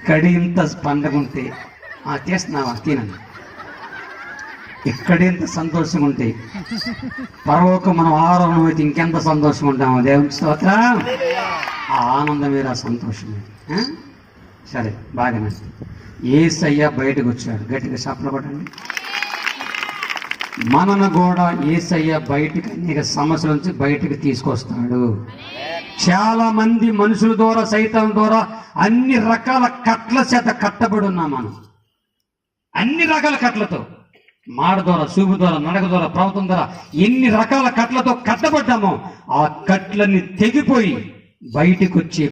ఇక్కడి ఇంత పండగ ఉంటే తీస్తున్నావా తినండి, ఇక్కడి ఇంత సంతోషం ఉంటే పరలోకం మనం ఆరోహణం అయితే ఇంకెంత సంతోషం ఉంటామో. దేవునికి స్తోత్రం. ఆ ఆనందం వేరు, ఆ సంతోషం వేరు. సరే బాగానే. యేసయ్య బయటకు వచ్చాడు, గట్టిగా చప్పట్లు కొట్టండి. మనను కూడా యేసయ్య బయటికి అనేక సమస్యల నుంచి బయటికి తీసుకొస్తాడు. చాలా మంది మనుషుల ద్వారా, సైతం ద్వారా అన్ని రకాల కట్ల చేత కట్టబడి ఉన్నాం మనం. అన్ని రకాల కట్లతో, మాట ద్వారా, చూపు ద్వారా, నడక ద్వారా, ప్రవర్తన ద్వారా ఎన్ని రకాల కట్లతో కట్టబడ్డామో ఆ కట్లన్నీ తెగిపోయి బయటికి వచ్చి